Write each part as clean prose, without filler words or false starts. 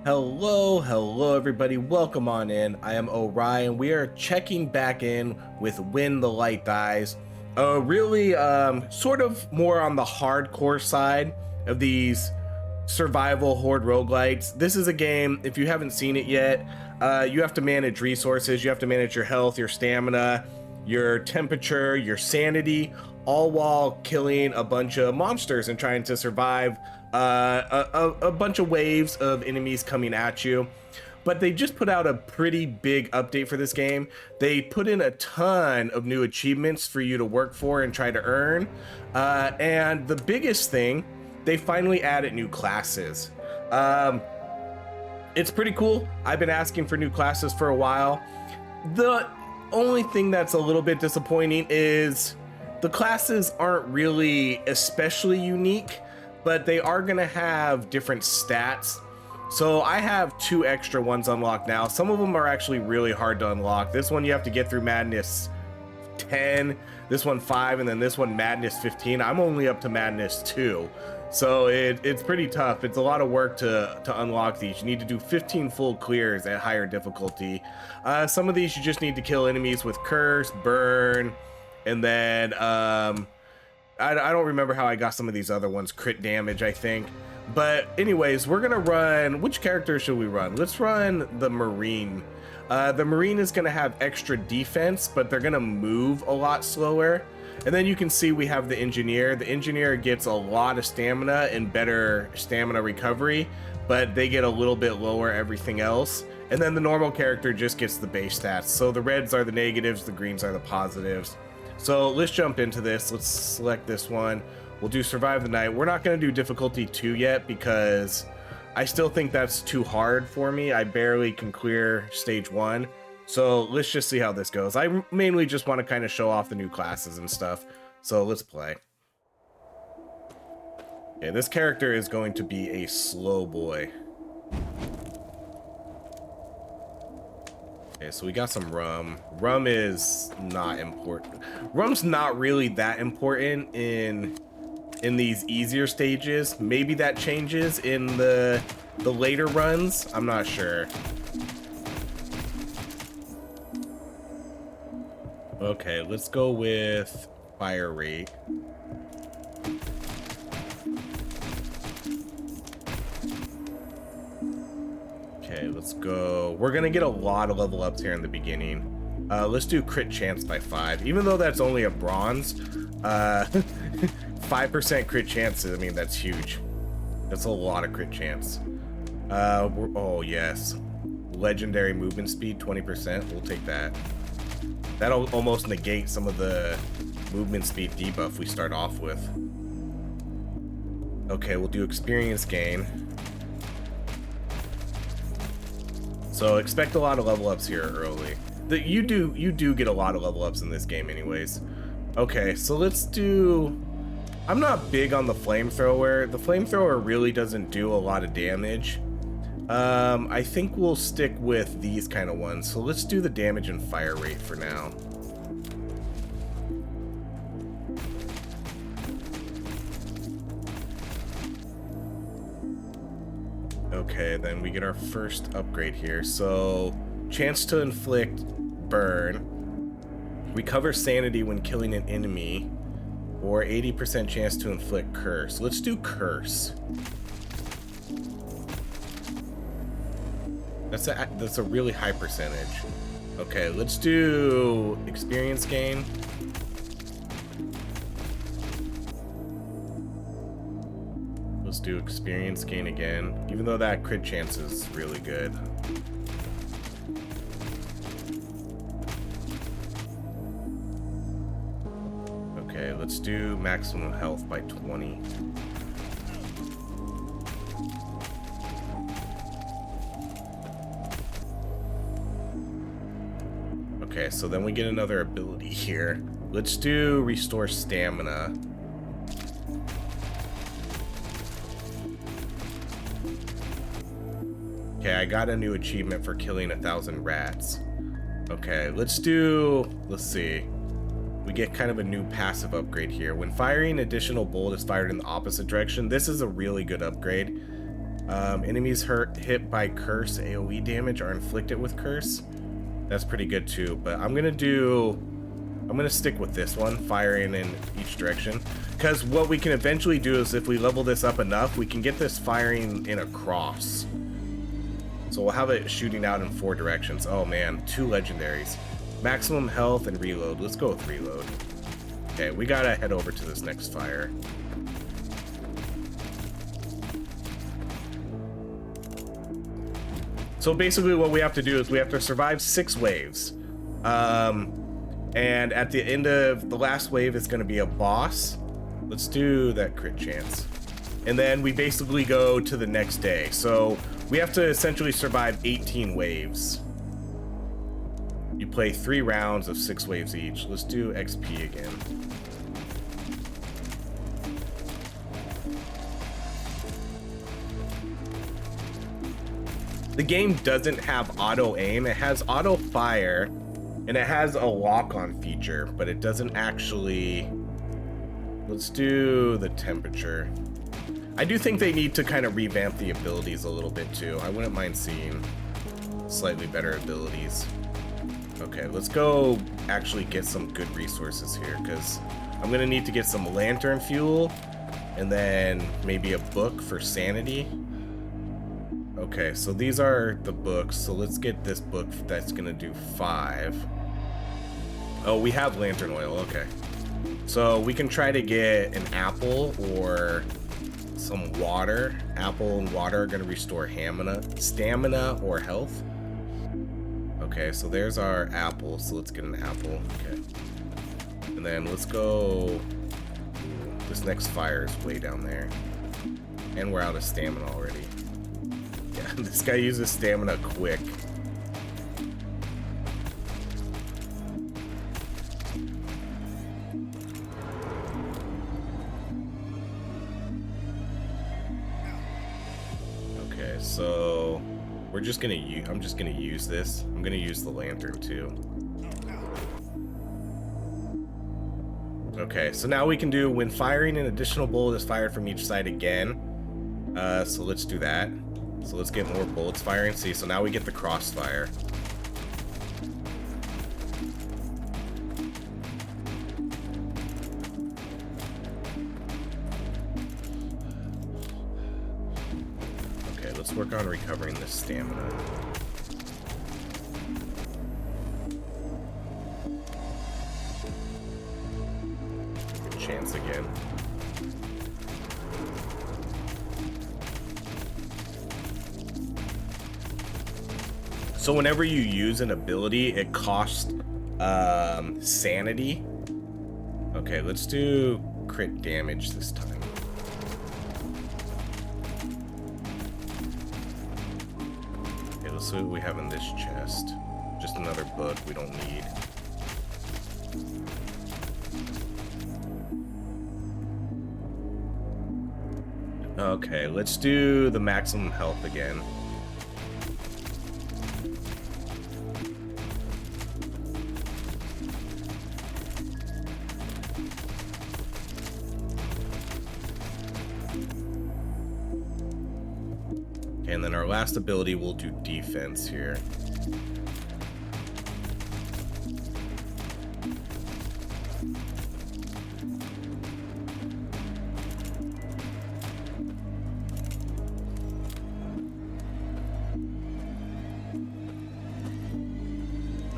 Hello everybody, welcome on in. I am Orion. We are checking back in with When the Light Dies. Really, sort of more on the hardcore side of these survival horde roguelites. This is a game, if you haven't seen it yet, you have to manage resources, you have to manage your health, your stamina, your temperature, your sanity, all while killing a bunch of monsters and trying to survive a bunch of waves of enemies coming at you. But they just put out a pretty big update for this game. They put in a ton of new achievements for you to work for and try to earn. And the biggest thing, they finally added new classes. It's pretty cool. I've been asking for new classes for a while. The only thing that's a little bit disappointing is the classes aren't really especially unique, but they are gonna have different stats. So I have 2 extra ones unlocked now. Some of them are actually really hard to unlock. This one you have to get through Madness 10, this one 5, and then this one Madness 15. I'm only up to Madness 2. So it's pretty tough. It's a lot of work to unlock these. You need to do 15 full clears at higher difficulty. Some of these you just need to kill enemies with curse, burn, and then I don't remember how I got some of these other ones. Crit damage, I think. But anyways, we're gonna run, which character should we run? Let's run the Marine. The Marine is gonna have extra defense, but they're gonna move a lot slower. And then you can see we have the Engineer. The Engineer gets a lot of stamina and better stamina recovery, but they get a little bit lower everything else. And then the normal character just gets the base stats. So the reds are the negatives, the greens are the positives. So let's jump into this. Let's select this one. We'll do Survive the Night. We're not going to do difficulty 2 yet because I still think that's too hard for me. I barely can clear stage 1. So let's just see how this goes. I mainly just want to kind of show off the new classes and stuff. So let's play. Okay, this character is going to be a slow boy. Okay, so we got some rum. Rum is not important. Rum's not really that important in these easier stages. Maybe that changes in the later runs. I'm not sure. Okay, let's go with fire rate. Okay, let's go. We're gonna get a lot of level ups here in the beginning. Let's do crit chance by 5. Even though that's only a bronze, 5% crit chances, I mean, that's huge. That's a lot of crit chance. Oh yes. Legendary movement speed, 20%, we'll take that. That'll almost negate some of the movement speed debuff we start off with. Okay, we'll do experience gain. So expect a lot of level ups here early. You do get a lot of level ups in this game anyways. Okay, so let's do... I'm not big on the flamethrower. The flamethrower really doesn't do a lot of damage. I think we'll stick with these kind of ones. So let's do the damage and fire rate for now. Okay, then we get our first upgrade here. So, chance to inflict burn, recover sanity when killing an enemy, or 80% chance to inflict curse. Let's do curse. That's a really high percentage. Okay, let's do experience gain. Let's do experience gain again, even though that crit chance is really good. Okay, let's do maximum health by 20. Okay, so then we get another ability here. Let's do restore stamina. Okay, I got a new achievement for killing 1,000 rats. Okay, let's see. We get kind of a new passive upgrade here. When firing, additional bullet is fired in the opposite direction. This is a really good upgrade. Enemies hit by curse AoE damage are inflicted with curse. That's pretty good too, but I'm gonna stick with this one, firing in each direction, because what we can eventually do is if we level this up enough, we can get this firing in a cross. So we'll have it shooting out in 4 directions. Oh man, 2 legendaries. Maximum health and reload. Let's go with reload. Okay, we gotta head over to this next fire. So basically what we have to do is we have to survive 6 waves. And at the end of the last wave is going to be a boss. Let's do that crit chance. And then we basically go to the next day. So we have to essentially survive 18 waves. You play 3 rounds of 6 waves each. Let's do XP again. The game doesn't have auto aim. It has auto fire and it has a lock-on feature, but it doesn't actually. Let's do the temperature. I do think they need to kind of revamp the abilities a little bit too. I wouldn't mind seeing slightly better abilities. Okay, let's go actually get some good resources here, because I'm gonna need to get some lantern fuel and then maybe a book for sanity. Okay, so these are the books. So let's get this book that's gonna do 5. Oh, we have lantern oil. Okay, so we can try to get an apple or some water. Apple and water are gonna restore stamina or health. Okay, so there's our apple. So let's get an apple. Okay, and then let's go. Ooh, this next fire is way down there, and we're out of stamina already. Yeah, this guy uses stamina quick. Okay, so we're just gonna I'm just gonna use this. I'm gonna use the lantern too. Okay, so now we can do when firing an additional bullet is fired from each side again. So let's do that. So let's get more bullets firing. See, so now we get the crossfire. Okay, let's work on recovering this stamina. Good chance again. So whenever you use an ability, it costs sanity. Okay, let's do crit damage this time. Okay, let's see what we have in this chest. Just another book we don't need. Okay, let's do the maximum health again. And then our last ability will do defense here.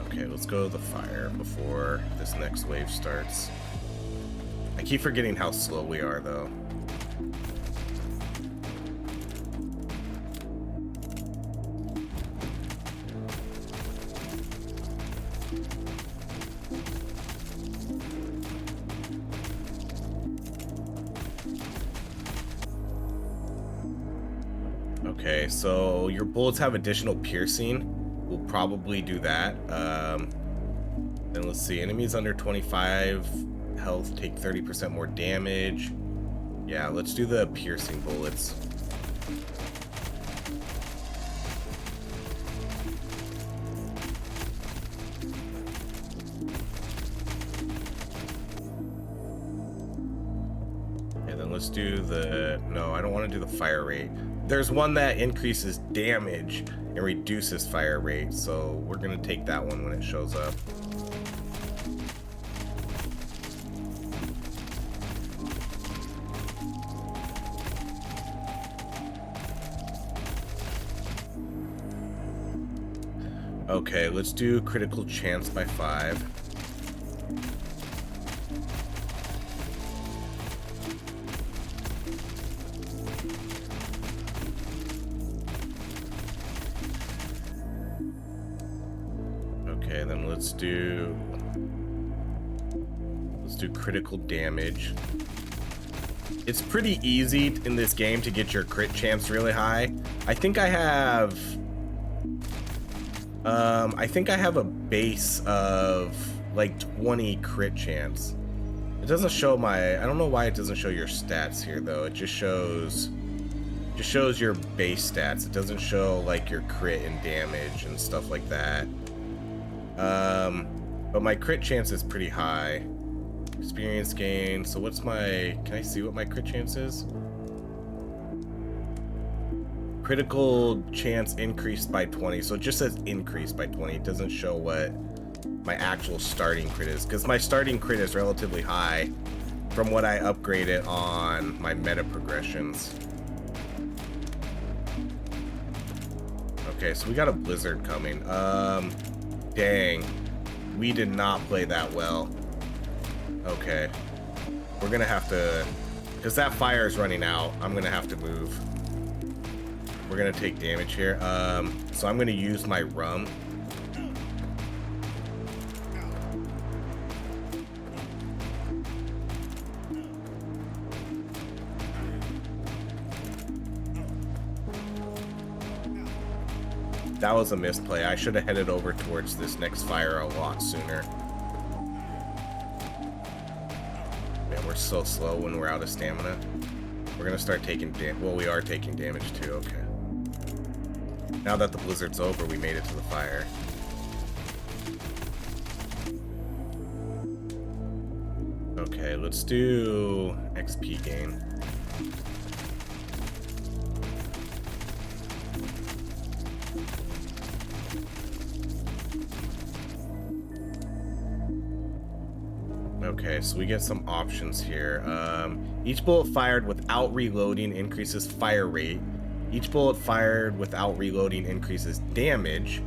Okay, let's go to the fire before this next wave starts. I keep forgetting how slow we are though. Okay, so your bullets have additional piercing. We'll probably do that. Then let's see, enemies under 25 health take 30% more damage. Yeah, let's do the piercing bullets. And then let's do the, no, I don't want to do the fire rate. There's one that increases damage and reduces fire rate, so we're gonna take that one when it shows up. Okay, let's do critical chance by 5. Okay, then let's do critical damage. It's pretty easy in this game to get your crit chance really high. I think I have a base of like 20 crit chance. It doesn't show my, I don't know why it doesn't show your stats here though. It just shows your base stats. It doesn't show like your crit and damage and stuff like that. But my crit chance is pretty high. Experience gain. So what's my, can I see what my crit chance is? Critical chance increased by 20. So it just says increased by 20. It doesn't show what my actual starting crit is, because my starting crit is relatively high from what I upgraded on my meta progressions. Okay, so we got a blizzard coming. Dang. We did not play that well. Okay. We're gonna have to, because that fire is running out, I'm gonna have to move. We're gonna take damage here. So I'm gonna use my rum. That was a misplay. I should have headed over towards this next fire a lot sooner. Man, we're so slow when we're out of stamina. We're gonna start taking damage. Well, we are taking damage too. Okay. Now that the blizzard's over, we made it to the fire. Okay, let's do XP gain. Okay, so we get some options here. Each bullet fired without reloading increases fire rate. Each bullet fired without reloading increases damage.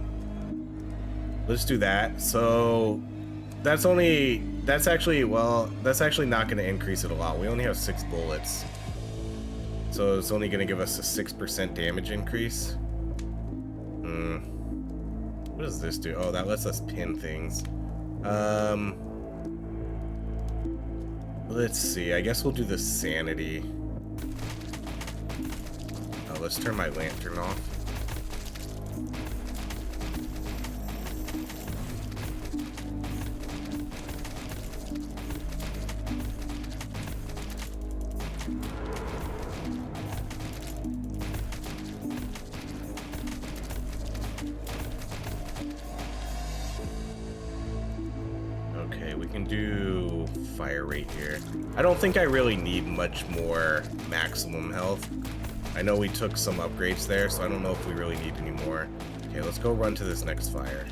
Let's do that. So that's actually not going to increase it a lot. We only have 6 bullets. So it's only going to give us a 6% damage increase. What does this do? Oh, that lets us pin things. Let's see. I guess we'll do the sanity. Let's turn my lantern off. Okay, we can do fire rate here. I don't think I really need much more maximum health. I know we took some upgrades there, so I don't know if we really need any more. Okay, let's go run to this next fire.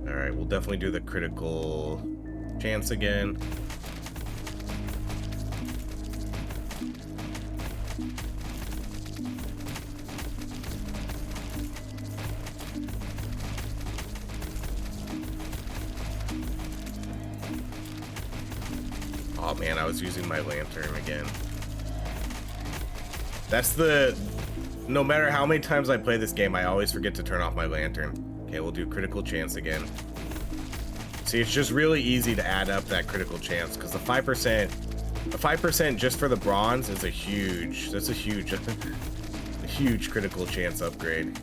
Alright, we'll definitely do the critical chance again. Oh man, I was using my lantern again. That's the... No matter how many times I play this game, I always forget to turn off my lantern. Okay, we'll do critical chance again. See, it's just really easy to add up that critical chance because the 5% just for the bronze is a huge, that's a huge, a huge critical chance upgrade.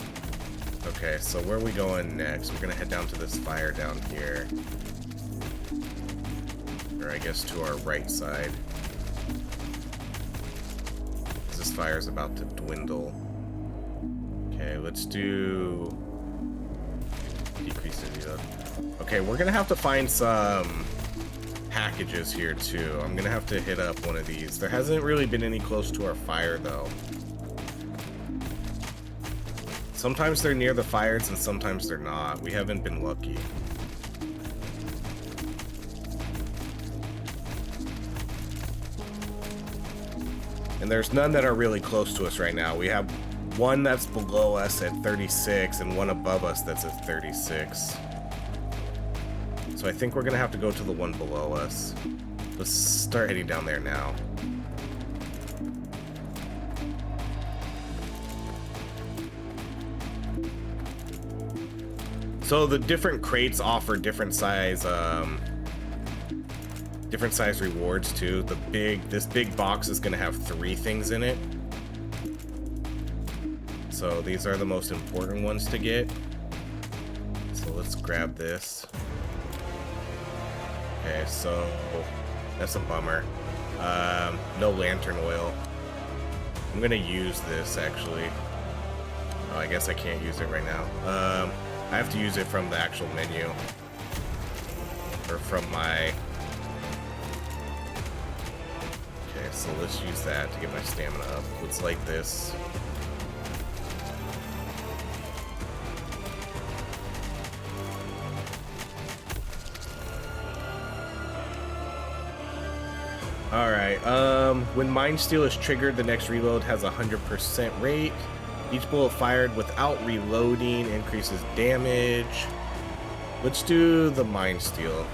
Okay, so where are we going next? We're gonna head down to this fire down here. Or I guess to our right side. This fire's about to dwindle. Okay, let's do decrease the reload. Okay, we're gonna have to find some packages here too. I'm gonna have to hit up one of these. There hasn't really been any close to our fire though. Sometimes they're near the fires and sometimes they're not. We haven't been lucky. And there's none that are really close to us right now. We have one that's below us at 36 and one above us that's at 36. So I think we're gonna have to go to the one below us. Let's start heading down there now. So the different crates offer different size rewards too. This big box is gonna have 3 things in it. So these are the most important ones to get. So let's grab this. Okay, so that's a bummer. No lantern oil. I'm gonna use this actually. Oh, I guess I can't use it right now. I have to use it from the actual menu. Or from my... Okay, so let's use that to get my stamina up. Let's light this. Alright, when Mind Steal is triggered, the next reload has a 100% rate. Each bullet fired without reloading increases damage. Let's do the Mind Steal.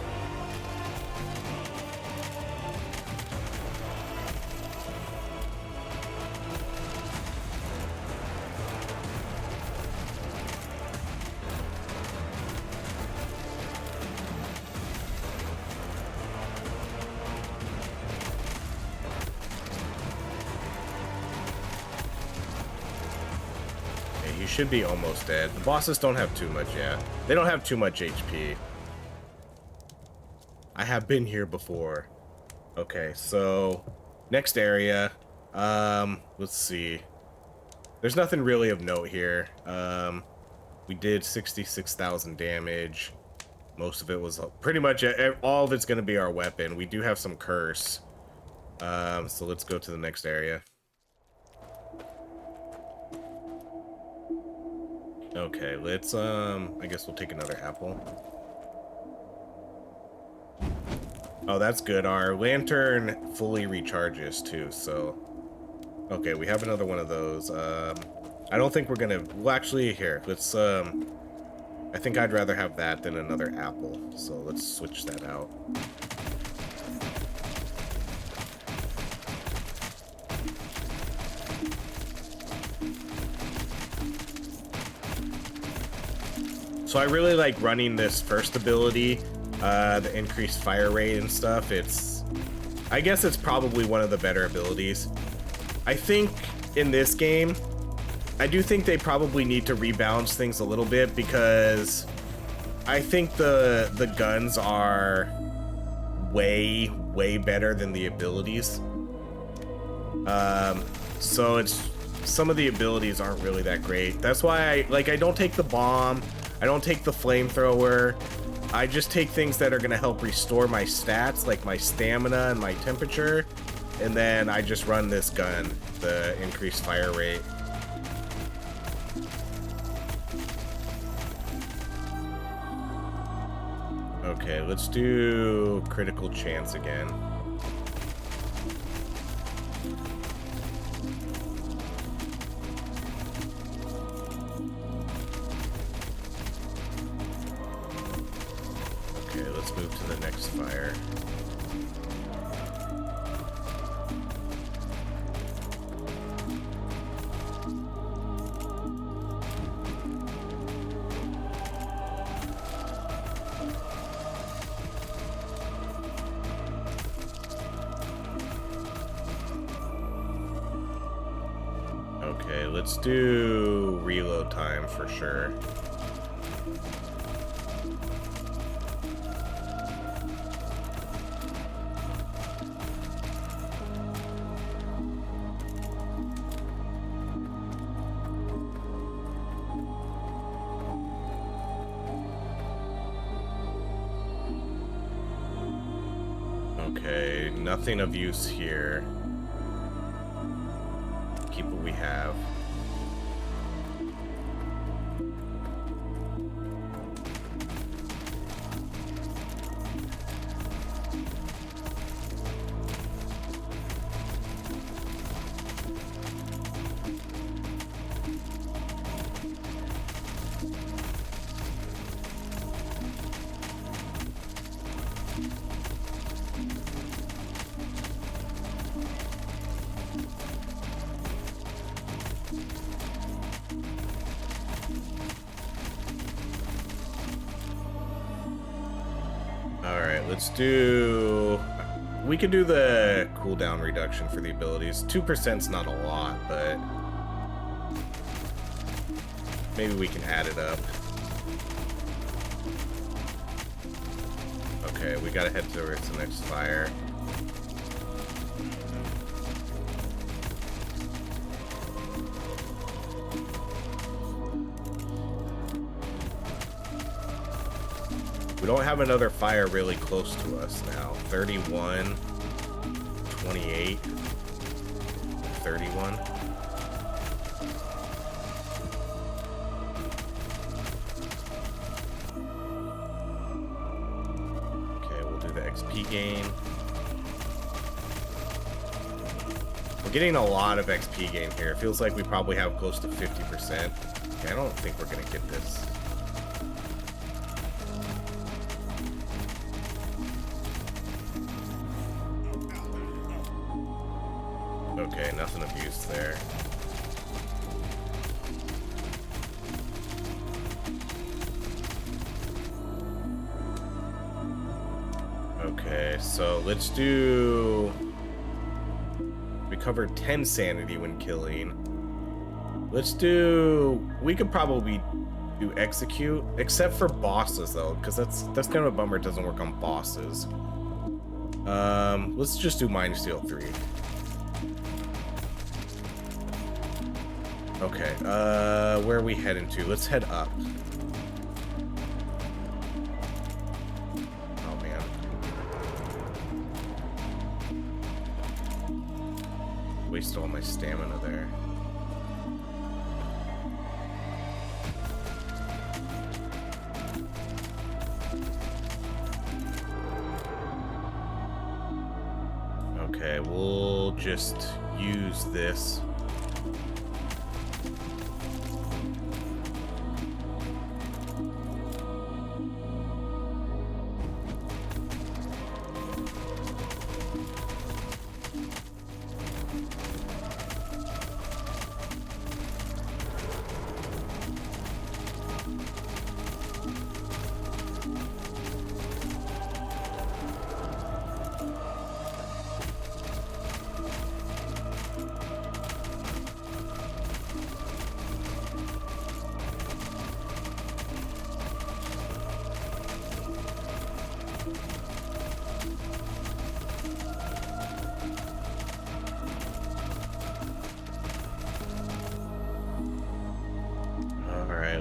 Should be almost dead. The bosses don't have too much yet. They don't have too much HP. I have been here before. Okay, so next area. Let's see. There's nothing really of note here. We did 66,000 damage. Most of it was pretty much all of it's going to be our weapon. We do have some curse. So let's go to the next area. Okay, let's, I guess we'll take another apple. Oh, that's good. Our lantern fully recharges too, so... Okay, we have another one of those. I don't think we're gonna... Well, actually, here, let's, I think I'd rather have that than another apple, so let's switch that out. So I really like running this first ability, the increased fire rate and stuff. I guess it's probably one of the better abilities. I think in this game, I do think they probably need to rebalance things a little bit because I think the guns are way better than the abilities. So it's some of the abilities aren't really that great. That's why I don't take the bomb. I don't take the flamethrower. I just take things that are gonna help restore my stats, like my stamina and my temperature, and then I just run this gun, the increased fire rate. Okay, let's do critical chance again. Okay, let's move to the next fire. Okay, let's do reload time for sure. Okay, nothing of use here. Keep what we have. Let's do... We could do the cooldown reduction for the abilities. 2%'s not a lot, but... maybe we can add it up. Okay, we gotta head towards the next fire. We don't have another fire really close to us now. 31, 28, 31. Okay, we'll do the XP gain. We're getting a lot of XP gain here. It feels like we probably have close to 50%. Okay, I don't think we're gonna get this. Okay, nothing of use there. Okay, so let's do... We covered 10 sanity when killing. Let's do... We could probably do execute, except for bosses though, because that's kind of a bummer. It doesn't work on bosses. Let's just do Mind Steel 3. Okay, where are we heading to? Let's head up. Oh, man. Wasted all my stamina there. Okay, we'll just use this.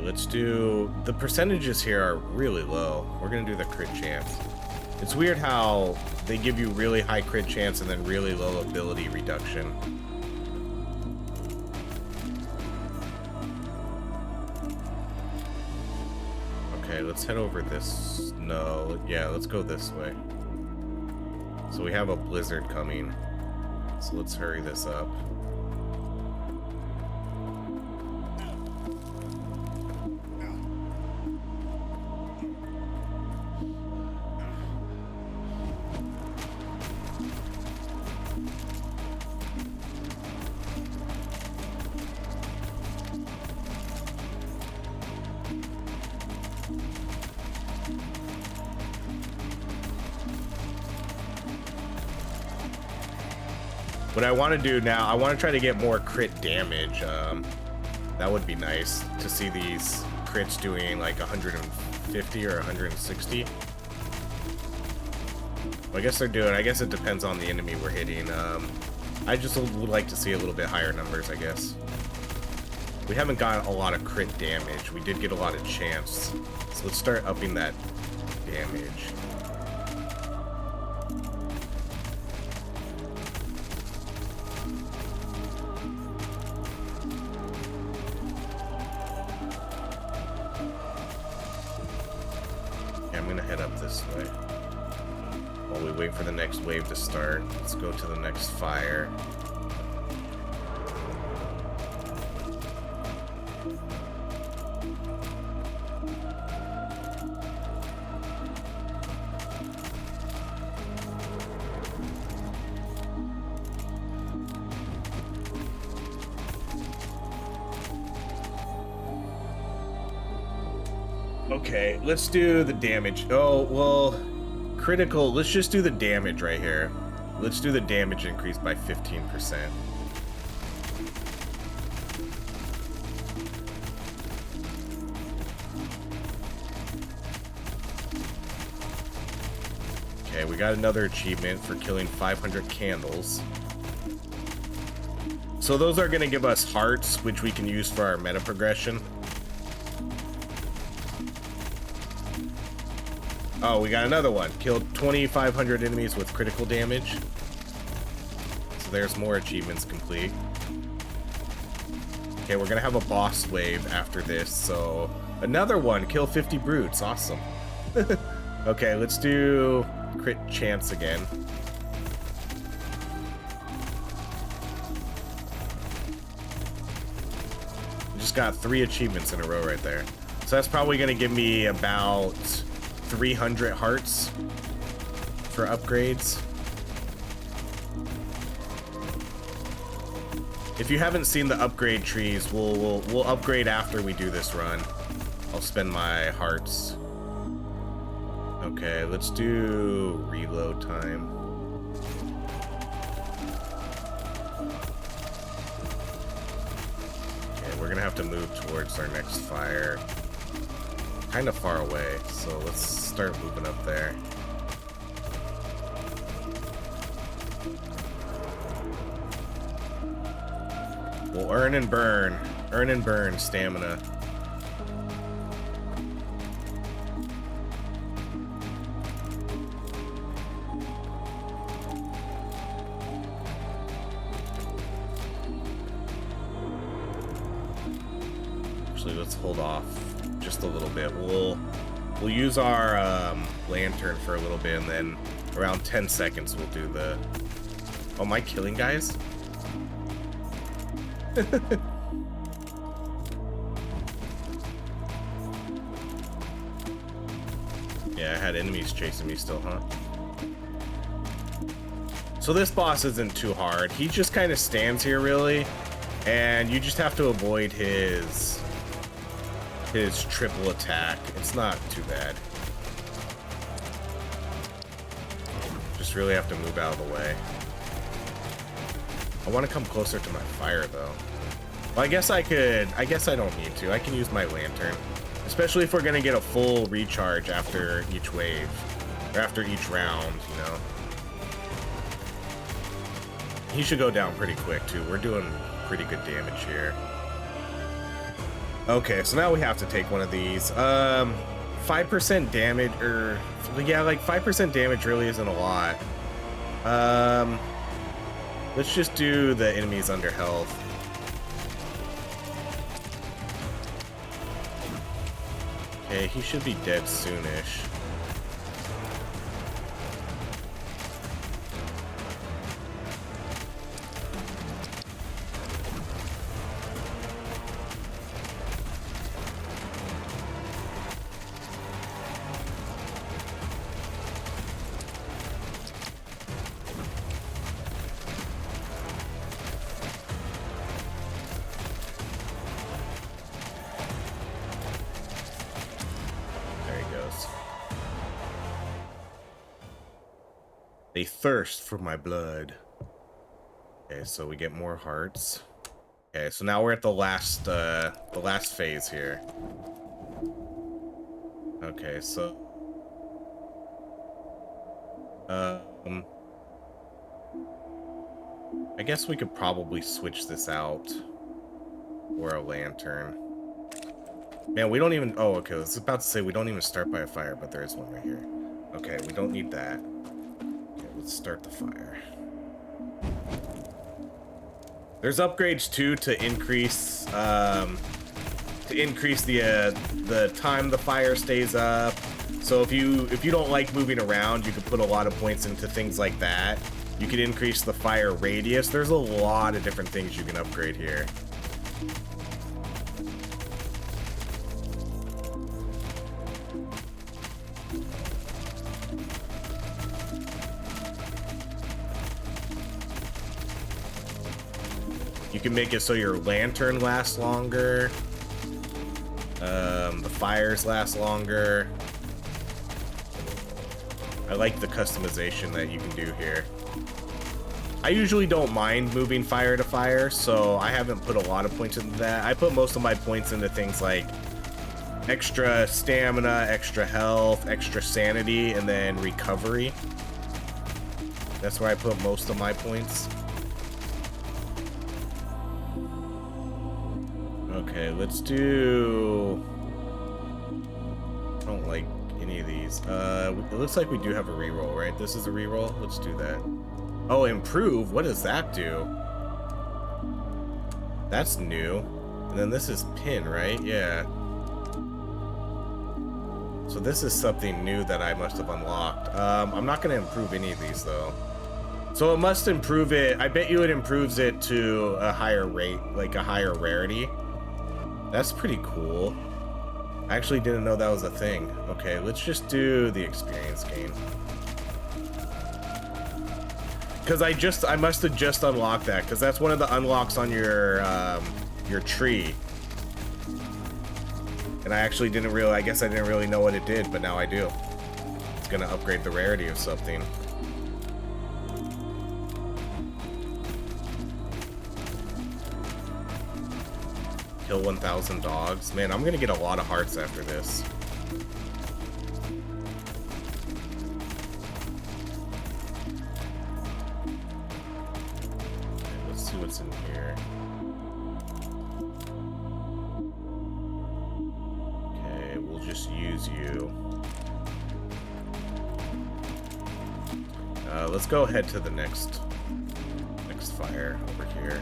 Let's do... The percentages here are really low. We're gonna do the crit chance. It's weird how they give you really high crit chance and then really low ability reduction. Okay, let's head over this... No, yeah, let's go this way. So we have a blizzard coming. So let's hurry this up. What I want to do now, I want to try to get more crit damage. That would be nice to see these crits doing like 150 or 160. Well, I guess they're doing, I guess it depends on the enemy we're hitting. I just would like to see a little bit higher numbers, I guess. We haven't got a lot of crit damage. We did get a lot of chance. So let's start upping that damage. Yeah, I'm gonna head up this way. While we wait for the next wave to start, let's go to the next fire. Okay, let's do the damage. Oh, well, critical. Let's just do the damage right here. Let's do the damage increase by 15%. Okay, we got another achievement for killing 500 candles. So those are going to give us hearts, which we can use for our meta progression. Oh, we got another one. Killed 2,500 enemies with critical damage. So there's more achievements complete. Okay, we're gonna have a boss wave after this, so another one. Kill 50 brutes. Awesome. Okay, let's do crit chance again. We just got 3 achievements in a row right there. So that's probably gonna give me about 300 hearts for upgrades. If you haven't seen the upgrade trees, we'll upgrade after we do this run. I'll spend my hearts. Okay, let's do reload time. Okay, we're gonna have to move towards our next fire. Kind of far away, so let's start moving up there. We'll earn and burn stamina. Actually, let's hold off just a little bit. We'll use our lantern for a little bit, and then around 10 seconds we'll do the... Oh, am I killing guys? Yeah, I had enemies chasing me still, huh? So this boss isn't too hard. He just kind of stands here, really, and you just have to avoid his triple attack. It's not too bad. Just really have to move out of the way. I want to come closer to my fire, though. Well, I guess I don't need to. I can use my lantern. Especially if we're going to get a full recharge after each wave. Or after each round, you know. He should go down pretty quick, too. We're doing pretty good damage here. Okay, so now we have to take one of these. 5% damage, or... Yeah, like, 5% damage really isn't a lot. Let's just do the enemies under health. Okay, he should be dead soonish. They thirst for my blood. Okay, so we get more hearts. Okay, so now we're at the last phase here. Okay, so I guess we could probably switch this out for a lantern. Man, we don't even... Oh, okay, I was about to say we don't even start by a fire, but there is one right here. Okay, we don't need that. Okay, let's start the fire. There's upgrades, too, to increase the time the fire stays up. So if you don't like moving around, you can put a lot of points into things like that. You can increase the fire radius. There's a lot of different things you can upgrade here. You can make it so your lantern lasts longer. The fires last longer. I like the customization that you can do here. I usually don't mind moving fire to fire, so I haven't put a lot of points into that. I put most of my points into things like extra stamina, extra health, extra sanity, and then recovery. That's where I put most of my points. Okay, let's do... I don't like any of these. It looks like we do have a reroll, right? This is a reroll. Let's do that. Oh, improve. What does that do? That's new. And then this is pin, right? Yeah. So this is something new that I must have unlocked. I'm not going to improve any of these, though. So it must improve it. I bet you it improves it to a higher rate, like a higher rarity. That's pretty cool. I actually didn't know that was a thing. Okay, let's just do the experience gain. Because I must have just unlocked that, because that's one of the unlocks on your tree. And I actually didn't really, I guess I didn't really know what it did, but now I do. It's gonna upgrade the rarity of something. Kill 1,000 dogs. Man, I'm gonna get a lot of hearts after this. Okay, let's see what's in here. Okay, we'll just use you. Let's go ahead to the next fire over here.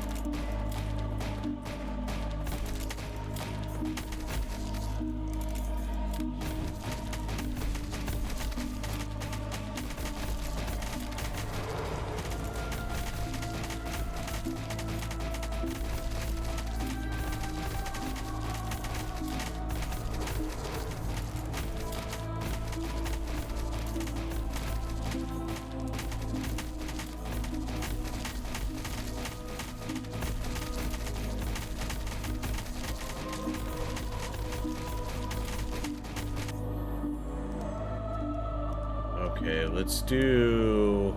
Okay, let's do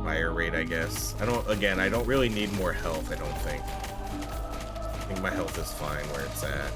fire rate, I guess. I don't really need more health, I don't think. I think my health is fine where it's at.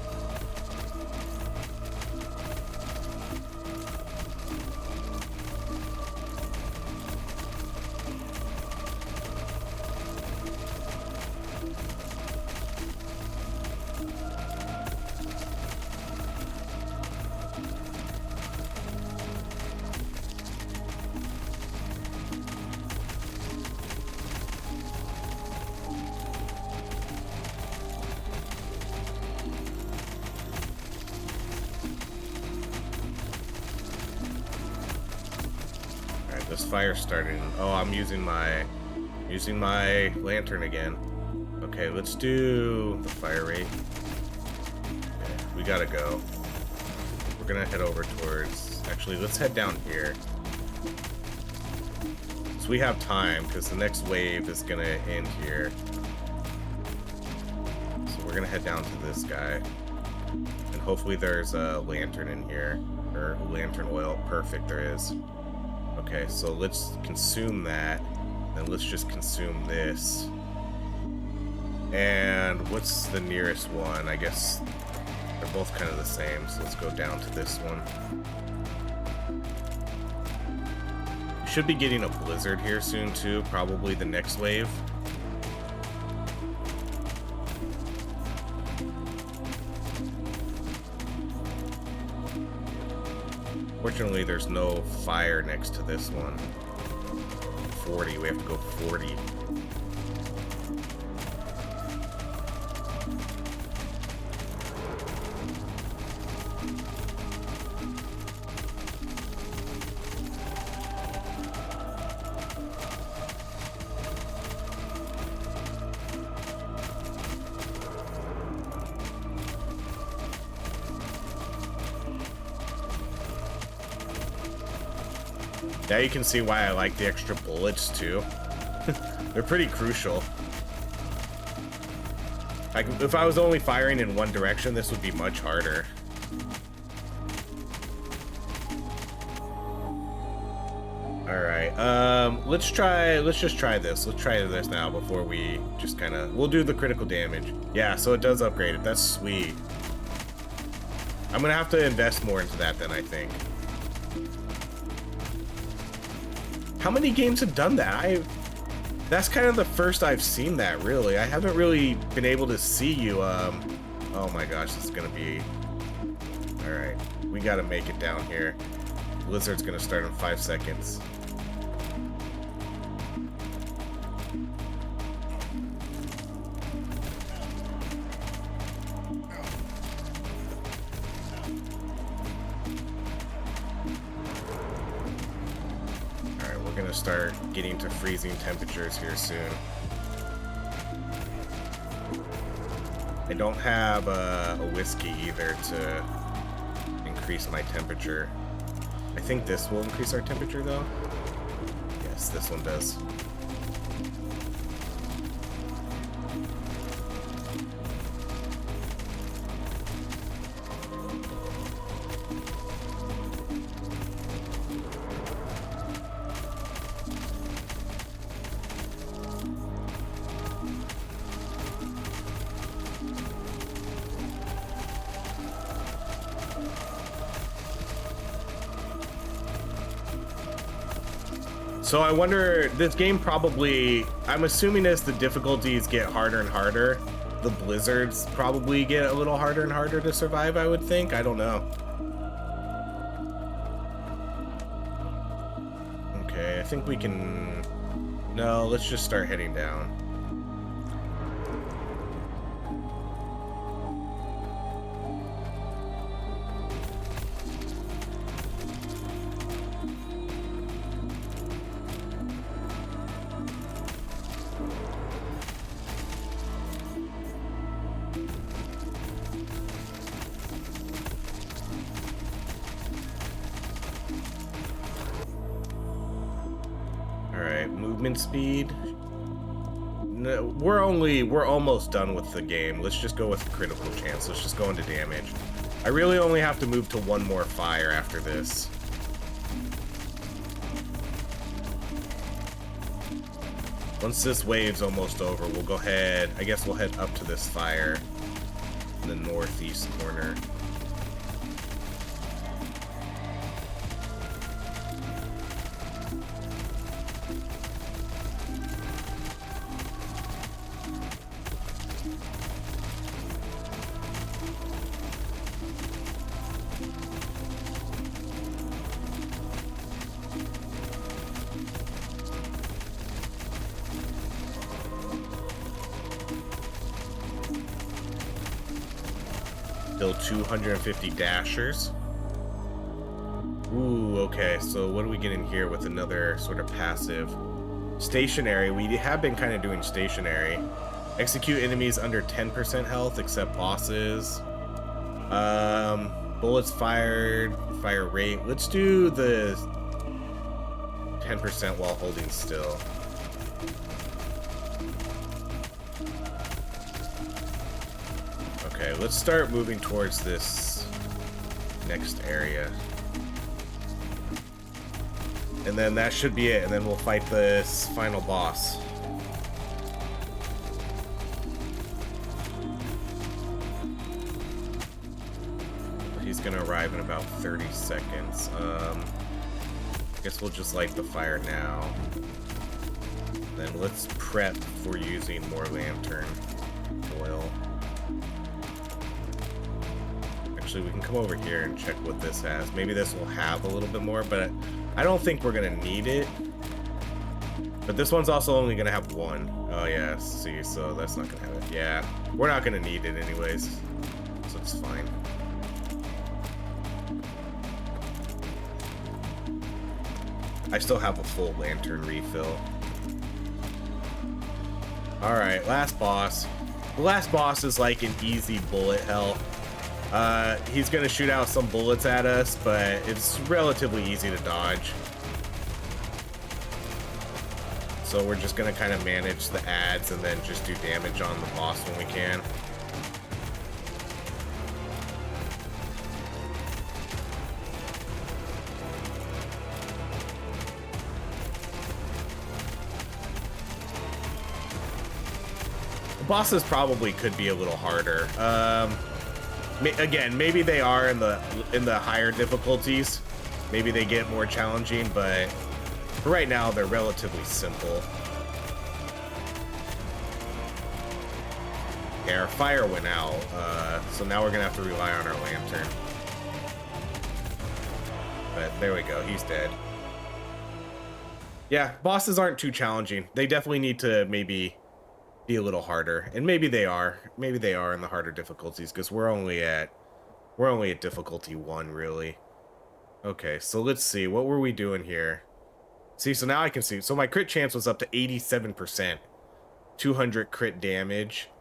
This fire started. Oh, I'm using my lantern again. Okay, let's do the fire rate. Okay, we gotta go. We're gonna head over towards... Actually, let's head down here. So we have time, because the next wave is gonna end here. So we're gonna head down to this guy. And hopefully there's a lantern in here. Or lantern oil. Perfect, there is. Okay, so let's consume that. Then let's just consume this. And what's the nearest one? I guess they're both kind of the same, so let's go down to this one. We should be getting a blizzard here soon too, probably the next wave. Fortunately, there's no fire next to this one. 40, we have to go 40. Now you can see why I like the extra bullets too. They're pretty crucial. Like, if I was only firing in one direction, this would be much harder. Alright, let's just try this. Let's try this now before we just we'll do the critical damage. Yeah, so it does upgrade it. That's sweet. I'm gonna have to invest more into that then, I think. How many games have done that? That's kind of the first I've seen that, really. I haven't really been able to see you, oh my gosh, this is gonna be... Alright, we gotta make it down here. Blizzard's gonna start in 5 seconds. Start getting to freezing temperatures here soon. I don't have a whiskey either to increase my temperature. I think this will increase our temperature though. Yes, this one does. So I wonder, this game probably, I'm assuming as the difficulties get harder and harder, the blizzards probably get a little harder and harder to survive, I would think. I don't know. Okay, I think we can... No, let's just start heading down. Movement speed. No, we're almost done with the game. Let's just go with critical chance. Let's just go into damage. I really only have to move to one more fire after this. Once this wave's almost over, we'll go ahead. I guess we'll head up to this fire in the northeast corner. Still 250 dashers. Ooh, okay, so what do we get in here with another sort of passive? Stationary, we have been kind of doing stationary. Execute enemies under 10% health, except bosses. Bullets fired, fire rate. Let's do the 10% while holding still. Okay, let's start moving towards this next area. And then that should be it, and then we'll fight this final boss. He's gonna arrive in about 30 seconds. I guess we'll just light the fire now. Then let's prep for using more lantern oil. Actually, we can come over here and check what this has. Maybe this will have a little bit more, but I don't think we're gonna need it. But this one's also only gonna have one. Oh yeah, see, so that's not gonna have it. Yeah, we're not gonna need it anyways, so it's fine. I still have a full lantern refill. Alright, last boss. The last boss is like an easy bullet hell. He's gonna shoot out some bullets at us, but it's relatively easy to dodge. So we're just gonna kind of manage the ads and then just do damage on the boss when we can. Bosses probably could be a little harder. Again, maybe they are in the higher difficulties. Maybe they get more challenging, but for right now, they're relatively simple. Yeah, our fire went out, so now we're gonna have to rely on our lantern. But there we go, he's dead. Yeah, bosses aren't too challenging. They definitely need to maybe be a little harder, and maybe they are in the harder difficulties, because we're only at difficulty 1 really. Okay, so let's see, what were we doing here? See, so now I can see, so my crit chance was up to 87%, 200 crit damage.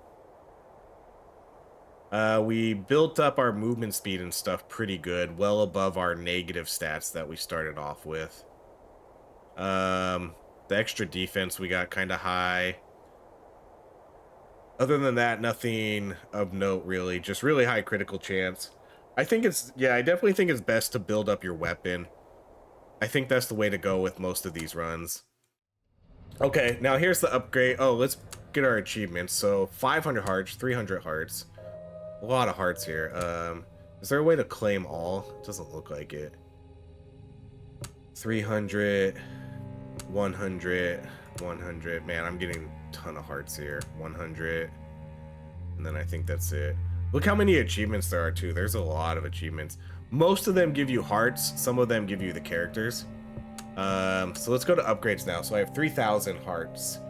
We built up our movement speed and stuff pretty good, well above our negative stats that we started off with. The extra defense we got kind of high. Other than that, nothing of note really, just really high critical chance. I think it's, yeah, I definitely think it's best to build up your weapon. I think that's the way to go with most of these runs. Okay, now here's the upgrade. Oh, let's get our achievements. So 500 hearts, 300 hearts. A lot of hearts here. Is there a way to claim all? It doesn't look like it. 300, 100, 100. Man, I'm getting ton of hearts here. 100, and then I think that's it. Look how many achievements there are too. There's a lot of achievements. Most of them give you hearts, some of them give you the characters. So let's go to upgrades now. So I have 3,000 hearts.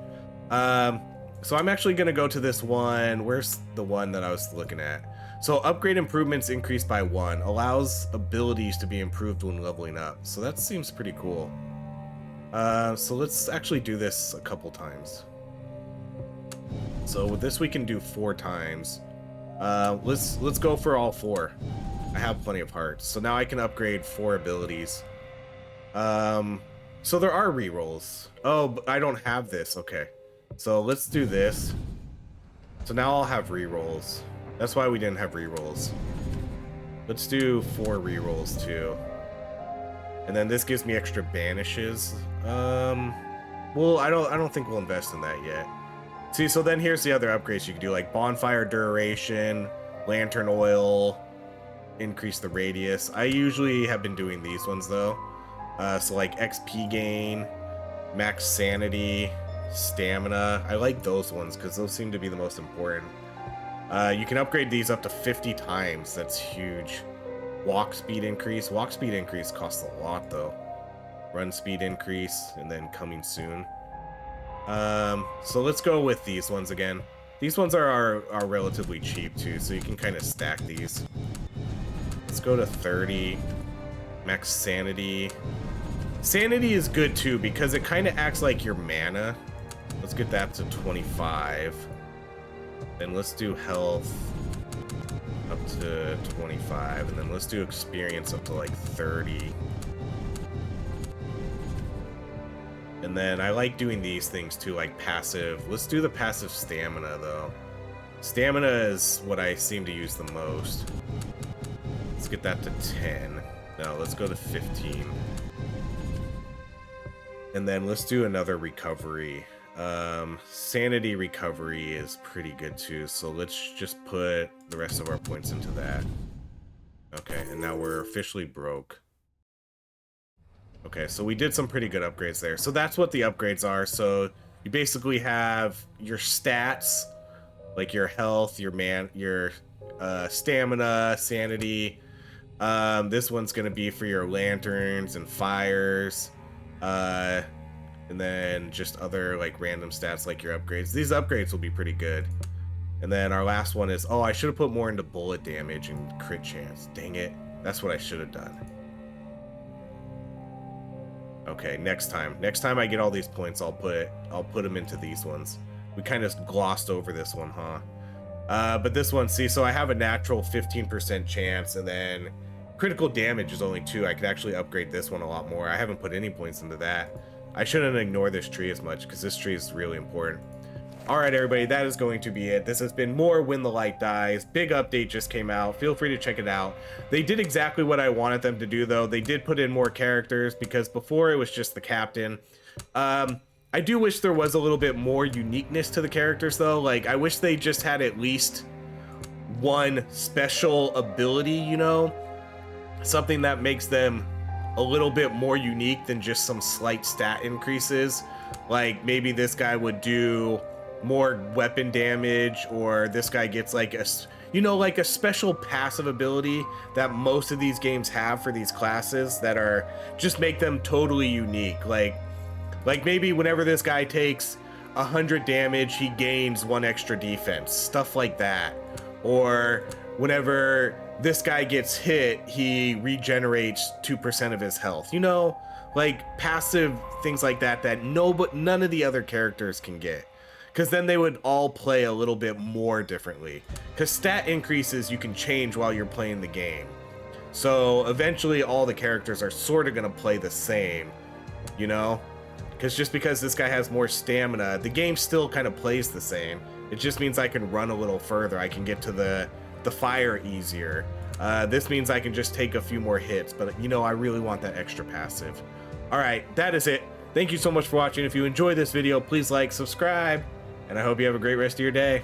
So I'm actually gonna go to this one. Where's the one that I was looking at? So upgrade improvements increased by 1, allows abilities to be improved when leveling up. So that seems pretty cool. So let's actually do this a couple times. So with this we can do 4 times. Let's go for all 4. I have plenty of hearts, so now I can upgrade 4 abilities. So there are rerolls. Oh, but I don't have this. Okay, so let's do this. So now I'll have rerolls. That's why we didn't have rerolls. Let's do 4 rerolls too. And then this gives me extra banishes. Well, I don't think we'll invest in that yet. See, so then here's the other upgrades you can do, like bonfire duration, lantern oil, increase the radius. I usually have been doing these ones though. So like XP gain, max sanity, stamina. I like those ones because those seem to be the most important. You can upgrade these up to 50 times. That's huge. Walk speed increase. Walk speed increase costs a lot though. Run speed increase, and then coming soon. So let's go with these ones again. These ones are relatively cheap too, so you can kind of stack these. Let's go to 30. Max sanity. Sanity is good too because it kind of acts like your mana. Let's get that to 25. Then let's do health up to 25, and then let's do experience up to like 30. And then I like doing these things too, like passive. Let's do the passive stamina though. Stamina is what I seem to use the most. Let's get that to 10. No, let's go to 15. And then let's do another recovery. Sanity recovery is pretty good too, so let's just put the rest of our points into that. Okay, and now we're officially broke. Okay, so we did some pretty good upgrades there. So that's what the upgrades are. So you basically have your stats, like your health, your stamina, sanity. This one's gonna be for your lanterns and fires. And then just other like random stats like your upgrades. These upgrades will be pretty good. And then our last one is, oh, I should have put more into bullet damage and crit chance. Dang it. That's what I should have done. Okay, next time I get all these points, I'll put them into these ones. We kind of glossed over this one, huh? But this one, see, so I have a natural 15% chance, and then critical damage is only 2. I could actually upgrade this one a lot more. I haven't put any points into that. I shouldn't ignore this tree as much, because this tree is really important. Alright everybody, that is going to be it. This has been more When the Light Dies. Big update just came out. Feel free to check it out. They did exactly what I wanted them to do though. They did put in more characters, because before it was just the captain. I do wish there was a little bit more uniqueness to the characters though. Like, I wish they just had at least one special ability, you know? Something that makes them a little bit more unique than just some slight stat increases. Like, maybe this guy would do more weapon damage, or this guy gets like a, you know, like a special passive ability that most of these games have for these classes that are just make them totally unique. Like maybe whenever this guy takes 100 damage, he gains 1 extra defense, stuff like that. Or whenever this guy gets hit, he regenerates 2% of his health, you know, like passive things like that none of the other characters can get, because then they would all play a little bit more differently, because stat increases you can change while you're playing the game. So eventually all the characters are sort of going to play the same, you know, because just because this guy has more stamina, the game still kind of plays the same. It just means I can run a little further. I can get to the fire easier. This means I can just take a few more hits, but you know, I really want that extra passive. All right, that is it. Thank you so much for watching. If you enjoyed this video, please like, subscribe, and I hope you have a great rest of your day.